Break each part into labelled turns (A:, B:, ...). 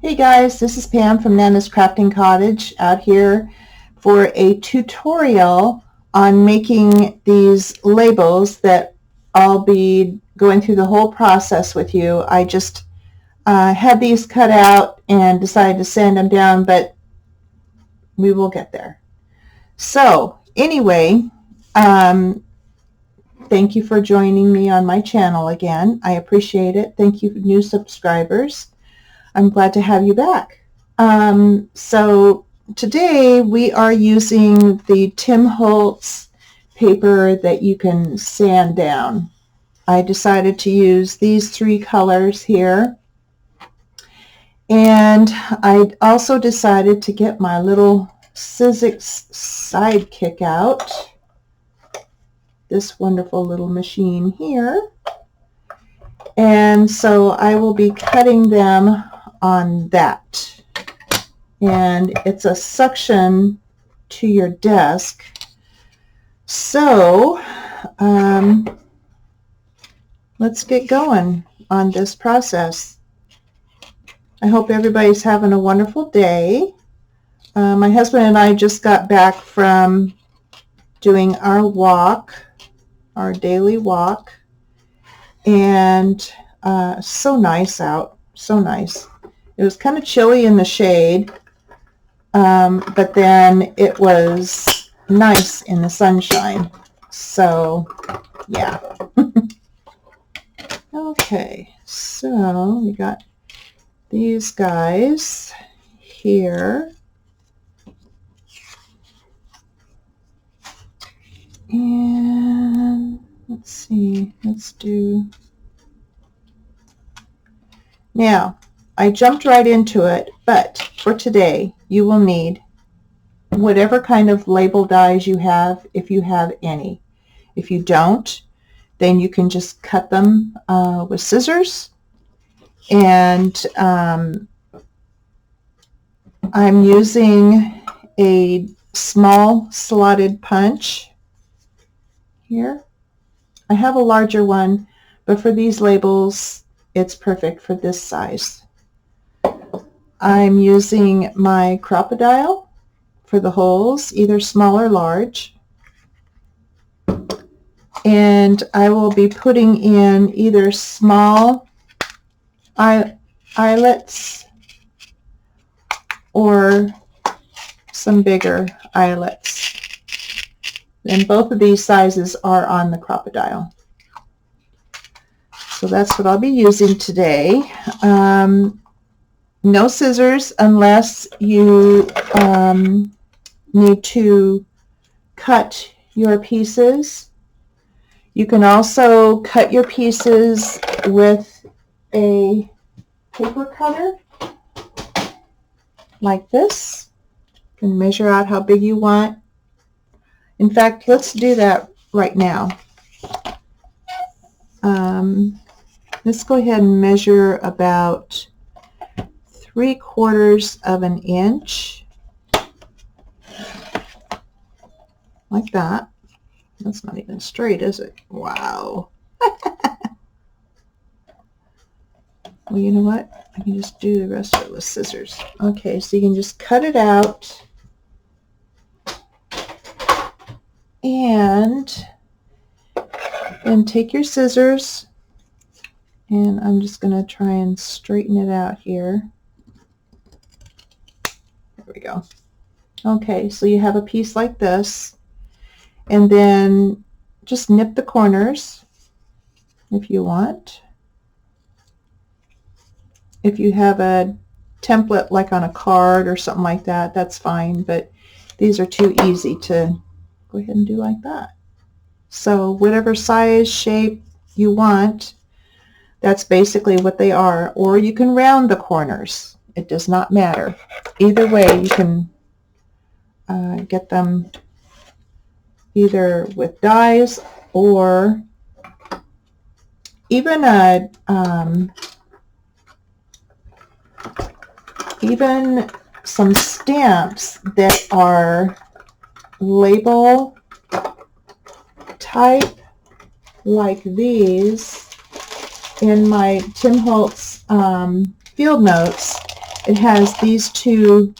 A: Hey guys, this is Pam from Nana's Crafting Cottage out here for a tutorial on making these labels that I'll be going through the whole process with you. I just had these cut out and decided to sand them down, but we will get there. So anyway, thank you for joining me on my channel again. I appreciate it. Thank you, new subscribers. I'm glad to have you back. So today we are using the Tim Holtz paper that you can sand down. I decided to use these three colors here. And I also decided to get my little Sizzix Sidekick out. This wonderful little machine here. And so I will be cutting them on that. And it's a suction to your desk. So let's get going on this process. I hope everybody's having a wonderful day. My husband and I just got back from doing our walk, our daily walk, and so nice out, so nice. It was kind of chilly in the shade, but then it was nice in the sunshine. So, yeah. Okay, so we got these guys here. And let's see, let's do... Now, I jumped right into it, but for today, you will need whatever kind of label dies you have, if you have any. If you don't, then you can just cut them with scissors. And I'm using a small slotted punch here. I have a larger one, but for these labels, it's perfect for this size. I'm using my Crop-A-Dile for the holes, either small or large. And I will be putting in either small eyelets or some bigger eyelets. And both of these sizes are on the Crop-A-Dile. So that's what I'll be using today. No scissors unless you need to cut your pieces. You can also cut your pieces with a paper cutter like this. You can measure out how big you want. In fact, let's do that right now. Let's go ahead and measure about 3/4 of an inch, like that. That's not even straight, is it? Wow. Well, you know what? I can just do the rest of it with scissors. Okay, so you can just cut it out. And then take your scissors, and I'm just going to try and straighten it out here. There we go. Okay, so you have a piece like this, and then just nip the corners if you want. If you have a template like on a card or something like that, that's fine, but these are too easy to go ahead and do like that. So whatever size, shape you want, that's basically what they are. Or you can round the corners. It does not matter. Either way, you can get them either with dies or even some stamps that are label type, like these in my Tim Holtz field notes. it has these two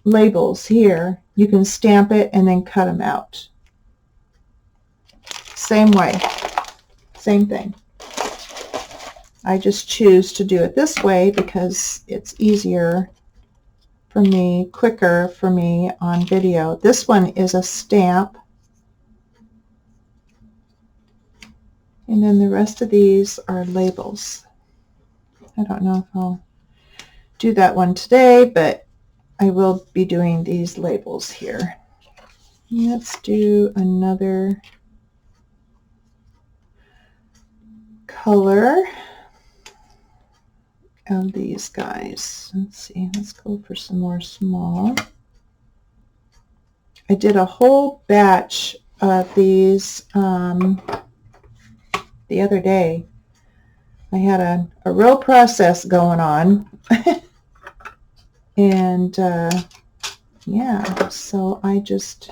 A: labels here. You can stamp it and then cut them out. Same way, same thing. I just choose to do it this way because it's easier for me, quicker for me on video. This one is a stamp. And then the rest of these are labels. I don't know if I'll do that one today, but I will be doing these labels here. Let's do another color of these guys. Let's see, let's go for some more small. I did a whole batch of these the other day. I had a real process going on. And yeah, so I just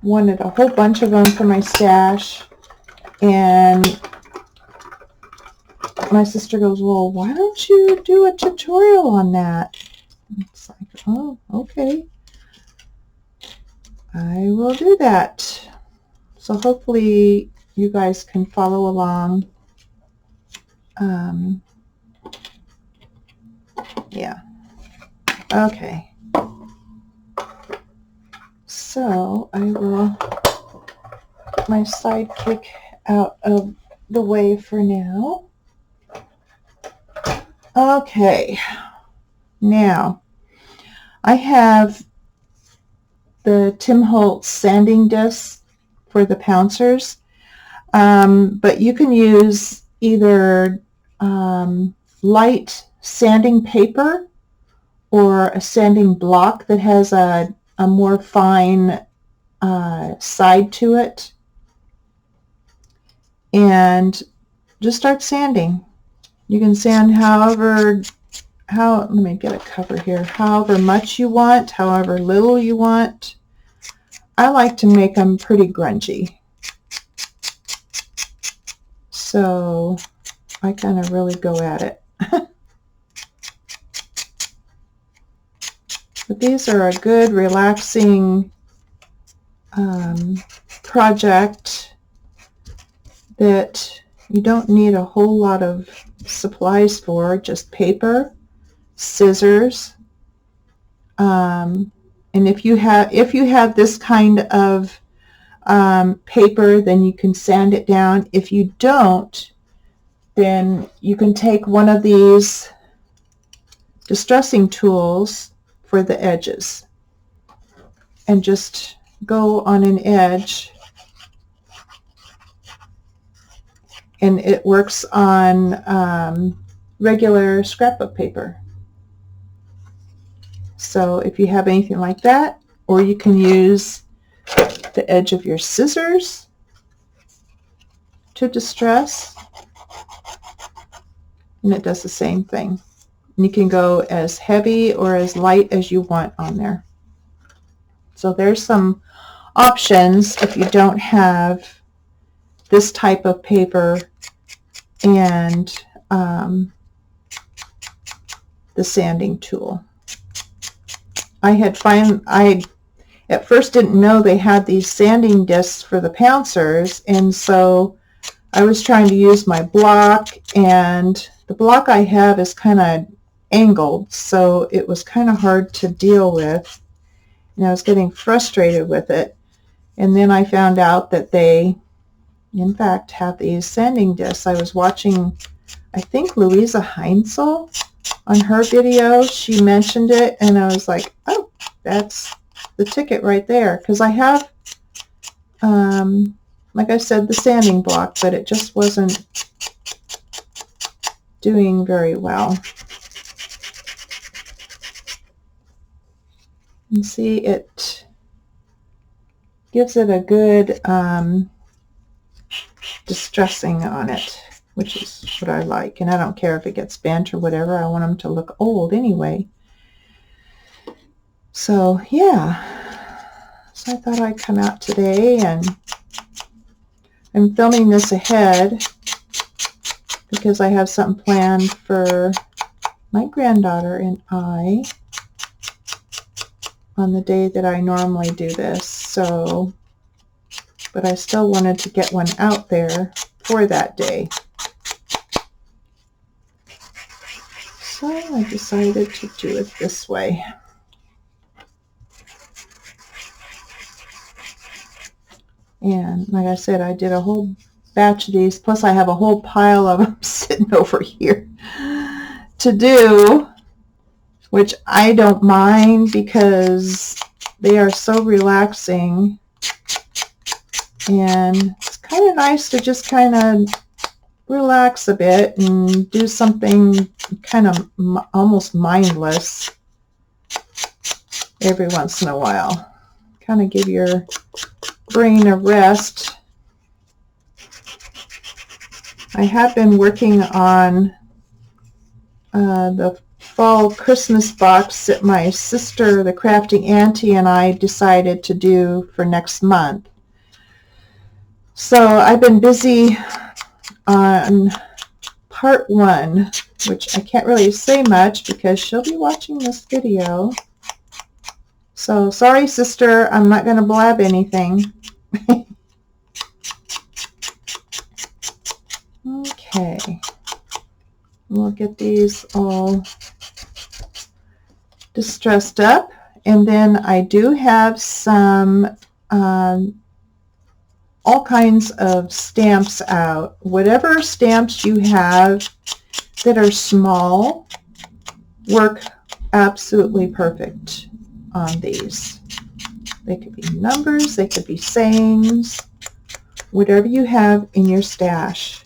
A: wanted a whole bunch of them for my stash. And my sister goes, well, why don't you do a tutorial on that? And it's like, oh, okay. I will do that. So hopefully you guys can follow along. Yeah. Okay. So I will get my sidekick out of the way for now. Okay. Now, I have the Tim Holtz sanding disc for the pouncers, but you can use either light sanding paper or a sanding block that has a more fine side to it, and just start sanding. You can sand let me get a cover here, however much you want, however little you want. I like to make them pretty grungy. So I kind of really go at it. But these are a good, relaxing project that you don't need a whole lot of supplies for, just paper, scissors, and if you have this kind of paper, then you can sand it down. If you don't, then you can take one of these distressing tools for the edges and just go on an edge, and it works on regular scrapbook paper. So if you have anything like that, or you can use the edge of your scissors to distress, and it does the same thing. And you can go as heavy or as light as you want on there. So there's some options if you don't have this type of paper and the sanding tool. I at first didn't know they had these sanding discs for the pouncers, and so I was trying to use my block, and the block I have is kind of angled, so it was kind of hard to deal with, and I was getting frustrated with it. And then I found out that they, in fact, have these sanding discs. I was watching, I think, Louisa Heinzel on her video. She mentioned it, and I was like, oh, that's the ticket right there, because I have, like I said, the sanding block, but it just wasn't doing very well. And see, it gives it a good distressing on it, which is what I like. And I don't care if it gets bent or whatever. I want them to look old anyway. So yeah, so I thought I'd come out today, and I'm filming this ahead because I have something planned for my granddaughter and I on the day that I normally do this. So, but I still wanted to get one out there for that day. So I decided to do it this way. And like I said, I did a whole batch of these, plus I have a whole pile of them sitting over here to do, which I don't mind because they are so relaxing, and it's kind of nice to just kind of relax a bit and do something kind of almost mindless every once in a while. Kind of give your brain a rest. I have been working on the fall Christmas box that my sister, the Crafting Auntie, and I decided to do for next month. So I've been busy on part 1, which I can't really say much because she'll be watching this video. So sorry, sister, I'm not going to blab anything. Okay, we'll get these all distressed up, and then I do have some all kinds of stamps out. Whatever stamps you have that are small work absolutely perfect on these. They could be numbers, they could be sayings, whatever you have in your stash.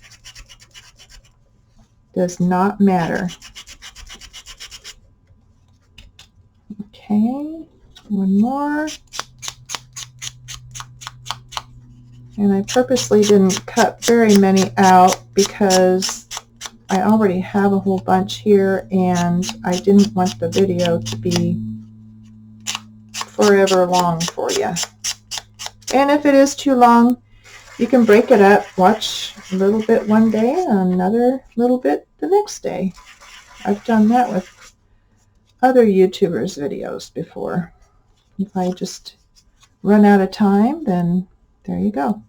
A: Does not matter. Okay, one more. And I purposely didn't cut very many out because I already have a whole bunch here, and I didn't want the video to be forever long for you. And if it is too long, you can break it up, watch a little bit one day and another little bit the next day. I've done that with other YouTubers' videos before. If I just run out of time, then there you go.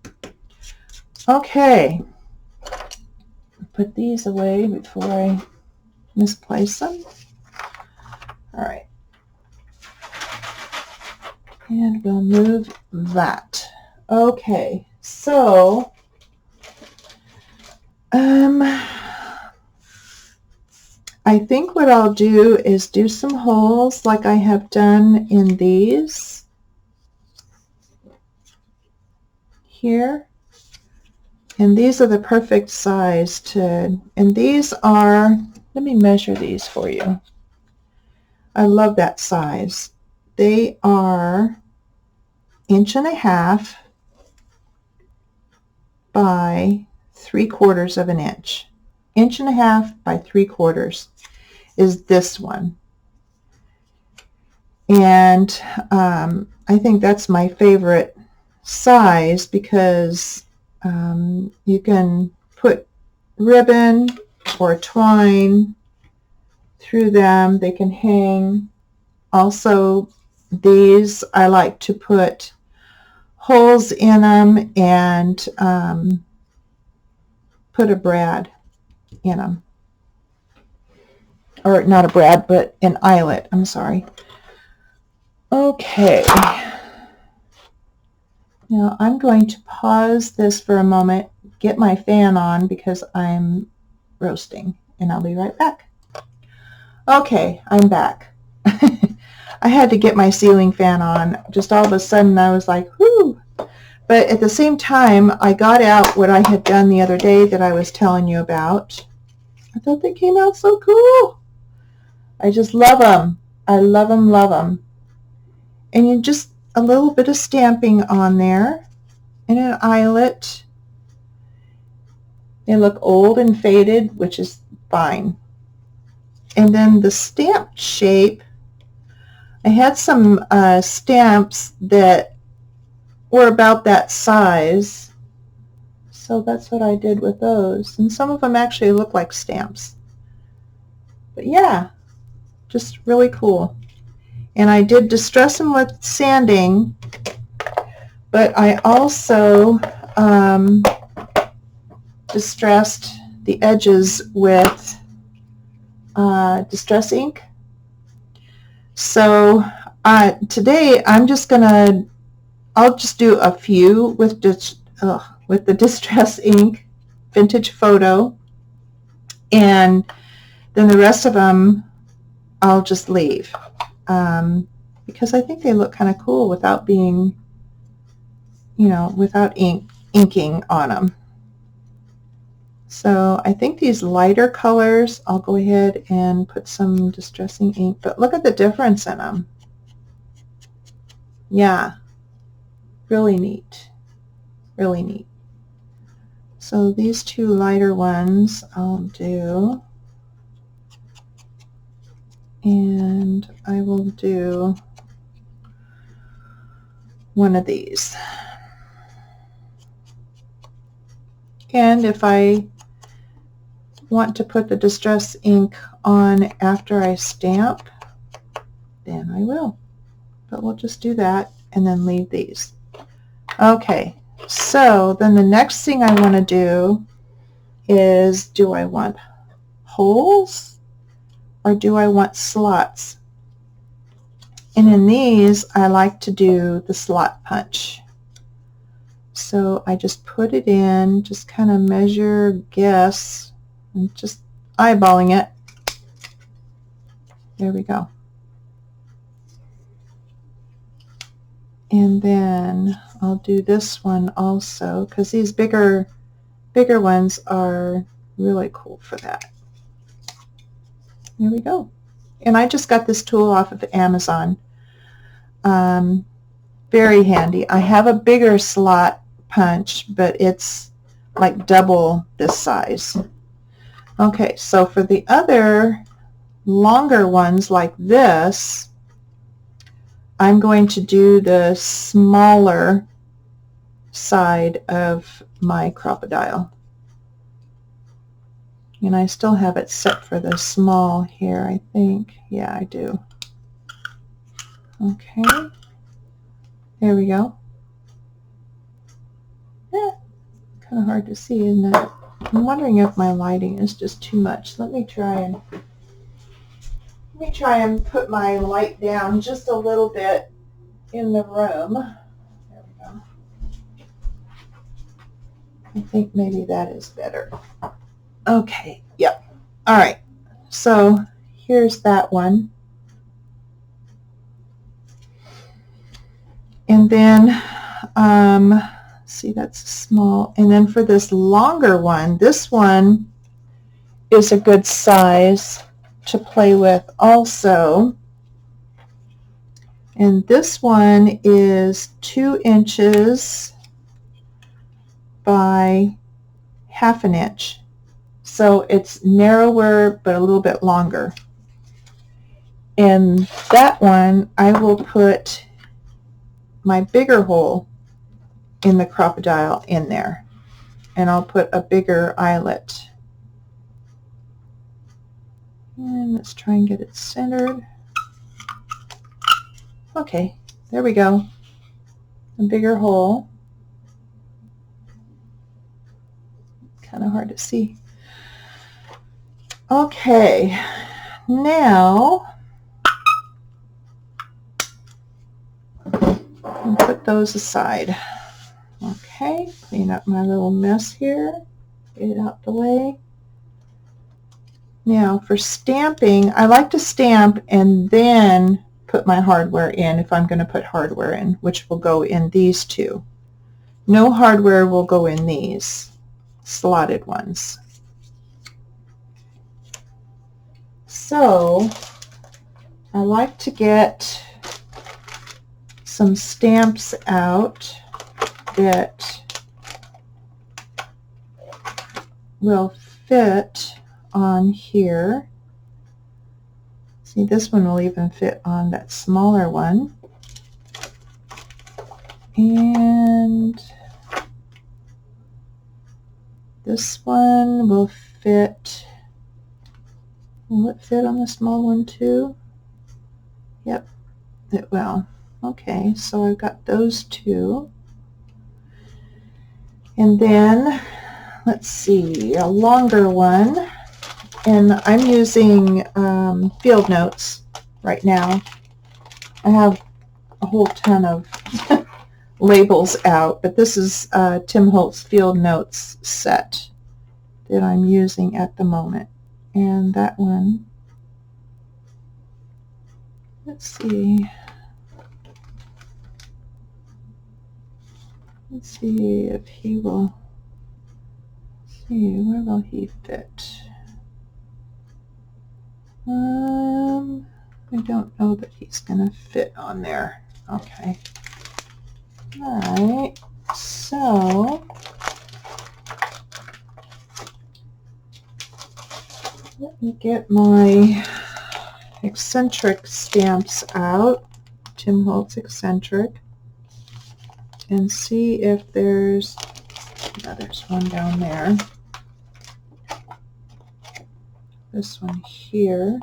A: Okay, put these away before I misplace them. All right, and we'll move that. Okay, so I think what I'll do is do some holes like I have done in these here. And these are the perfect size to, and these are, let me measure these for you. I love that size. They are 1.5 inches by 3/4 of an inch. 1.5 inches by 3/4 is this one. And I think that's my favorite size because you can put ribbon or twine through them. They can hang. Also, these I like to put holes in them and put a brad in them. Or not a brad, but an eyelet. I'm sorry. Okay. Now I'm going to pause this for a moment, get my fan on because I'm roasting, and I'll be right back. Okay, I'm back. I had to get my ceiling fan on. Just all of a sudden I was like, whoo! But at the same time, I got out what I had done the other day that I was telling you about. I thought they came out so cool. I just love them. I love them, love them. And you just a little bit of stamping on there and an eyelet. They look old and faded, which is fine. And then the stamped shape, I had some stamps that were about that size. So that's what I did with those. And some of them actually look like stamps. But yeah, just really cool. And I did distress them with sanding, but I also distressed the edges with Distress ink. So today I'm just I'll just do a few with the Distress ink Vintage Photo, and then the rest of them I'll just leave because I think they look kind of cool without being, without inking on them. So I think these lighter colors, I'll go ahead and put some distressing ink, but look at the difference in them. Yeah, really neat, really neat. So these two lighter ones I'll do, and I will do one of these. And if I want to put the distress ink on after I stamp, then I will. But we'll just do that and then leave these. Okay, so then the next thing I want to do is, do I want holes or do I want slots? And in these, I like to do the slot punch. So I just put it in, just kind of measure, guess, and just eyeballing it. There we go. And then I'll do this one also, because these bigger ones are really cool for that. There we go. And I just got this tool off of Amazon. Very handy. I have a bigger slot punch, but it's like double this size. Okay, so for the other longer ones like this, I'm going to do the smaller side of my Crop-A-Dile. And I still have it set for the small here, I think. Yeah, I do. Okay. There we go. Yeah, kind of hard to see, isn't it? I'm wondering if my lighting is just too much. Let me try and put my light down just a little bit in the room. There we go. I think maybe that is better. Okay, yep. All right, so here's that one. And then, see, that's small. And then for this longer one, this one is a good size to play with also. And this one is 2 inches by 1/2 inch. So it's narrower, but a little bit longer. And that one, I will put my bigger hole in the Crop-A-Dile in there. And I'll put a bigger eyelet. And let's try and get it centered. Okay, there we go. A bigger hole. Kind of hard to see. Okay, now I'll put those aside. Okay, clean up my little mess here. Get it out the way. Now for stamping, I like to stamp and then put my hardware in if I'm going to put hardware in, which will go in these two. No hardware will go in these slotted ones. So I like to get some stamps out that will fit on here. See, this one will even fit on that smaller one. And this one will fit Will it fit on the small one too? Yep, it will. Okay, so I've got those two. And then, let's see, a longer one. And I'm using Field Notes right now. I have a whole ton of labels out, but this is Tim Holtz Field Notes set that I'm using at the moment. And that one, let's see. Let's see if he will, see, where will he fit? I don't know that he's going to fit on there. Okay. All right. So, let me get my eccentric stamps out, Tim Holtz eccentric, and see if there's, there's one down there. This one here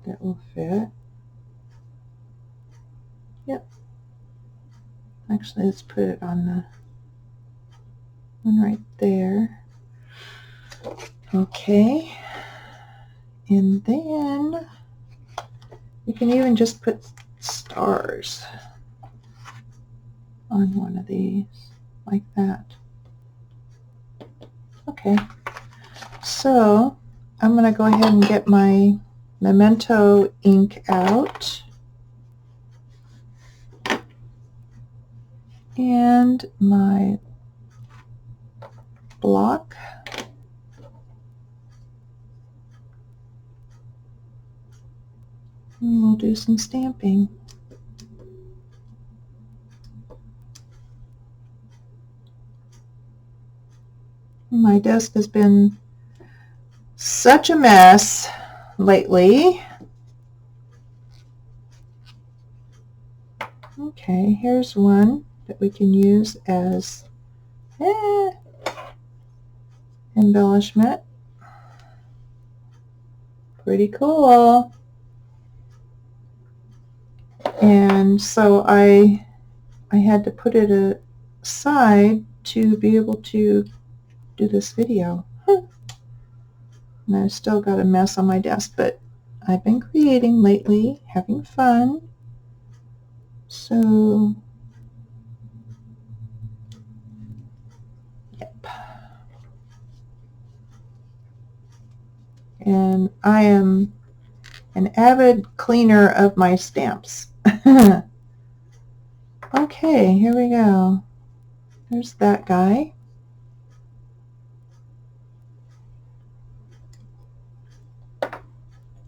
A: that will fit. Yep. Actually, let's put it on the one right there. Okay. And then you can even just put stars on one of these like that. Okay, so I'm going to go ahead and get my Memento ink out and my block. And we'll do some stamping. My desk has been such a mess lately. Okay, here's one that we can use as embellishment. Pretty cool. And so I had to put it aside to be able to do this video. And I've still got a mess on my desk, but I've been creating lately, having fun. So, yep. And I am an avid cleaner of my stamps. Okay, here we go. There's that guy.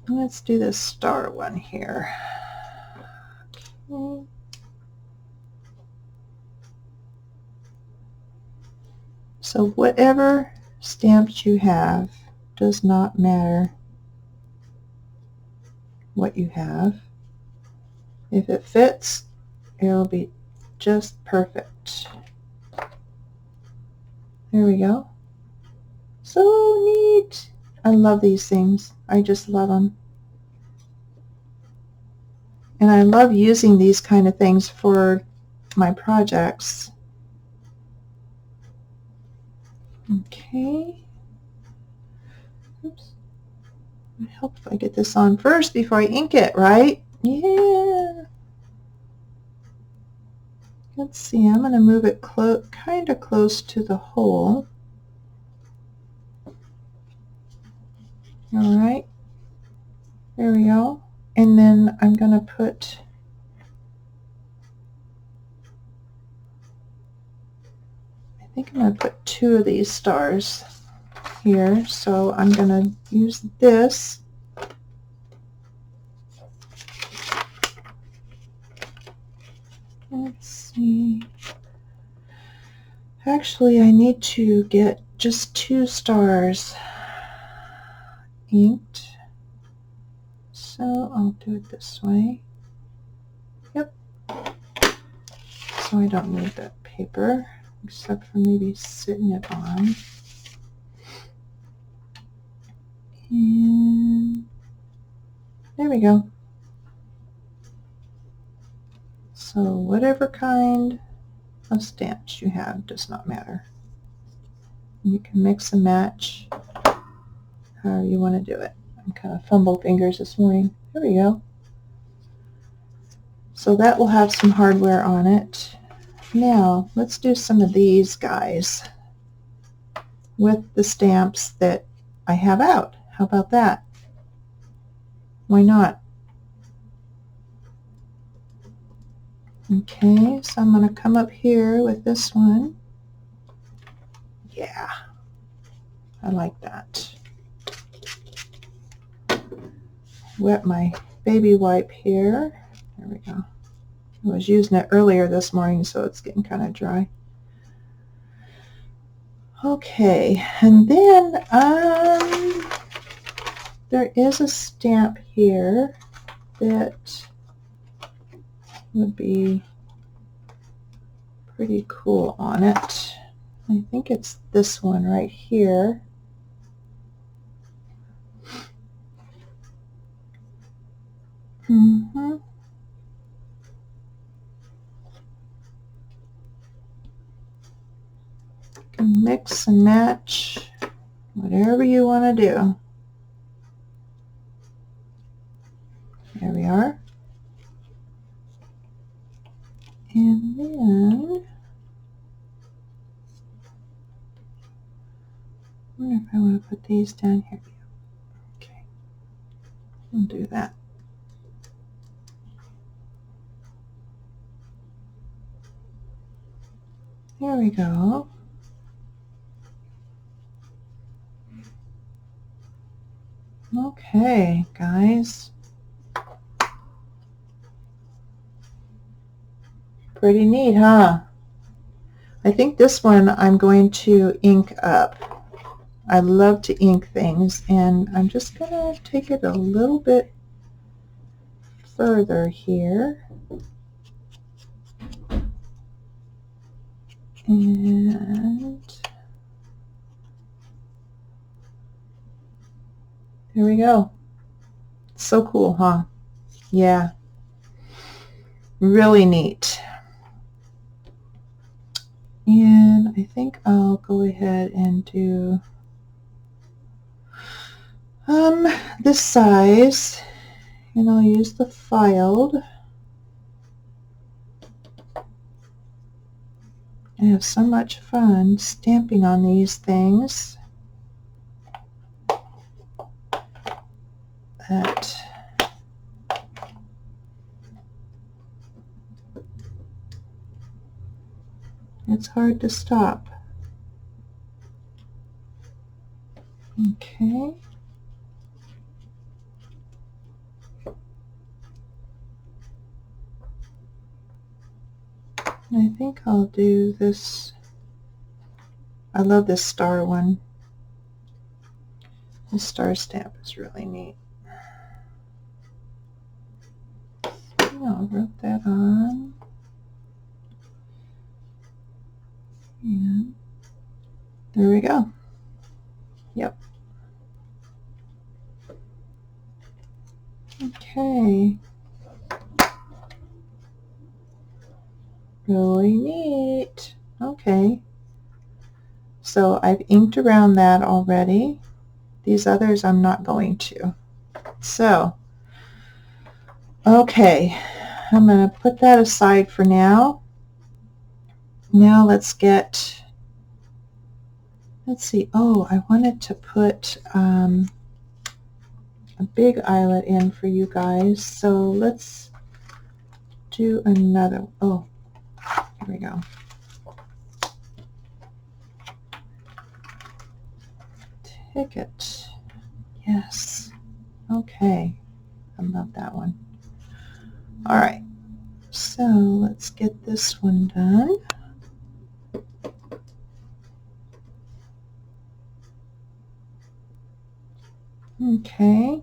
A: Let's do this star one here. Okay. So whatever stamps you have, does not matter what you have. If it fits, it'll be just perfect. There we go. So neat. I love these things. I just love them. And I love using these kind of things for my projects. Okay. Oops. I hope if I get this on first before I ink it, right? Yeah. Let's see, I'm going to move it kind of close to the hole. All right. There we go. And then I'm going to put I think I'm going to put 2 of these stars here. So I'm going to use this. Let's see. Actually, I need to get just 2 stars inked. So I'll do it this way. Yep. So I don't need that paper, except for maybe sitting it on. And there we go. So whatever kind of stamps you have does not matter. You can mix and match however you want to do it. I'm kind of fumble fingers this morning. There we go. So that will have some hardware on it. Now let's do some of these guys with the stamps that I have out. How about that? Why not? Okay, so I'm going to come up here with this one. Yeah, I like that. Wet my baby wipe here. There we go. I was using it earlier this morning, so it's getting kind of dry. Okay, and then there is a stamp here that would be pretty cool on it. I think it's this one right here. Mix and match whatever you want to do. There we are. And then I wonder if I want to put these down here. Okay, I'll do that. There we go. Okay, guys. Pretty neat, huh? I think this one I'm going to ink up. I love to ink things, and I'm just going to take it a little bit further here. And there we go. So cool, huh? Yeah. Really neat. And I think I'll go ahead and do this size, and I'll use the filed. I have so much fun stamping on these things that it's hard to stop. Okay. I think I'll do this. I love this star one. This star stamp is really neat. So I'll rub that on. And there we go. Yep. Okay. Really neat. Okay. So I've inked around that already. These others I'm not going to. So, okay. I'm going to put that aside for now. Now let's see. Oh, I wanted to put a big eyelet in for you guys. So let's do another. Oh, here we go. Ticket. Yes. Okay. I love that one. All right. So let's get this one done. Okay.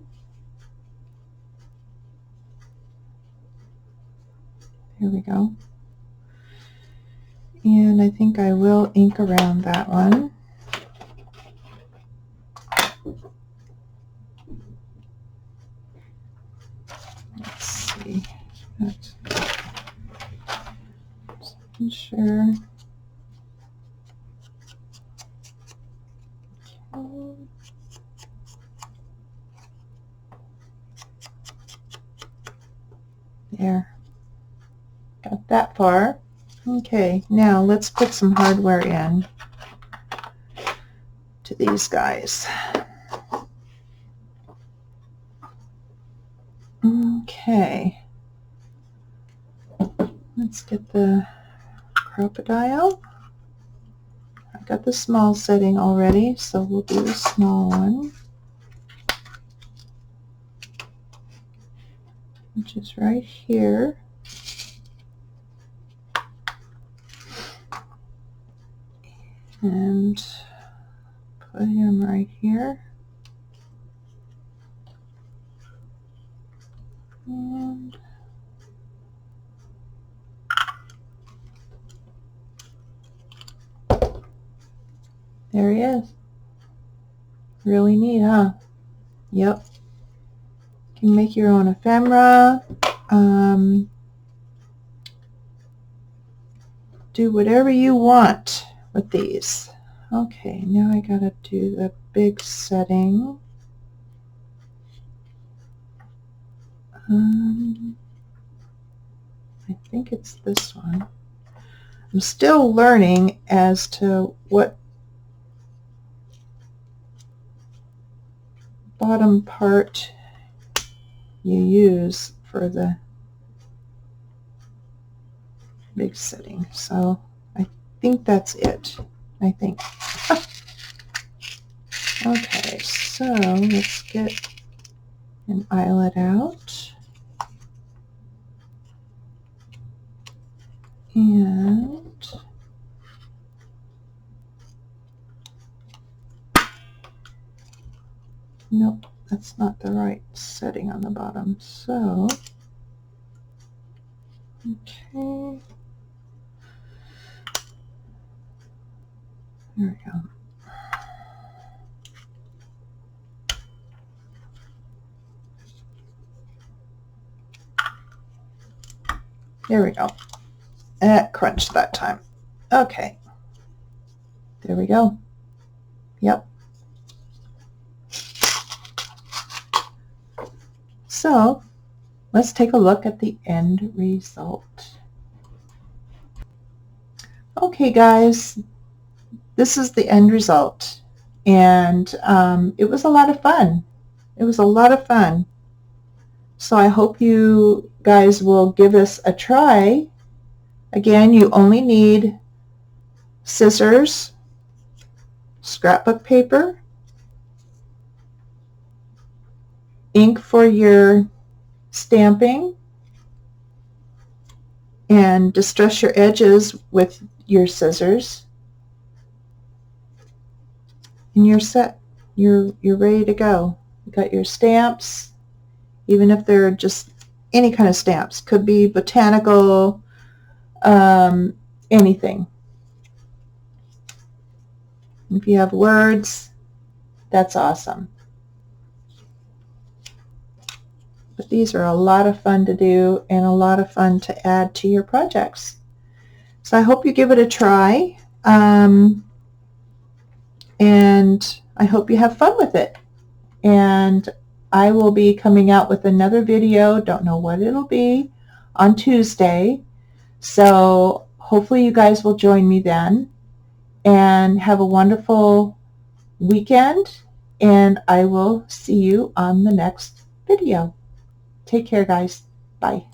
A: Here we go. And I think I will ink around that one. Just making sure. Okay. There. Got that far. Okay, now let's put some hardware in to these guys. Okay. Let's get the crocodile. I got the small setting already, so we'll do the small one, which is right here. And put him right here. And there he is. Really neat, huh? Yep. You can make your own ephemera. Do whatever you want with these. Okay, now I gotta do the big setting. I think it's this one. I'm still learning as to what bottom part you use for the big setting. So I think that's it. I think. Okay, so let's get an eyelet out. And nope, that's not the right setting on the bottom. So, okay. There we go. There we go. That crunched that time. Okay. There we go. Yep. So let's take a look at the end result. Okay, guys, this is the end result. And it was a lot of fun. It was a lot of fun. So I hope you guys will give us a try. Again, you only need scissors, scrapbook paper, ink for your stamping, and distress your edges with your scissors, and you're set. You're ready to go. You got your stamps, even if they're just any kind of stamps. Could be botanical, anything. If you have words, that's awesome. But these are a lot of fun to do and a lot of fun to add to your projects. So I hope you give it a try, and I hope you have fun with it. And I will be coming out with another video, don't know what it'll be, on Tuesday. So hopefully you guys will join me then, and have a wonderful weekend, and I will see you on the next video. Take care, guys. Bye.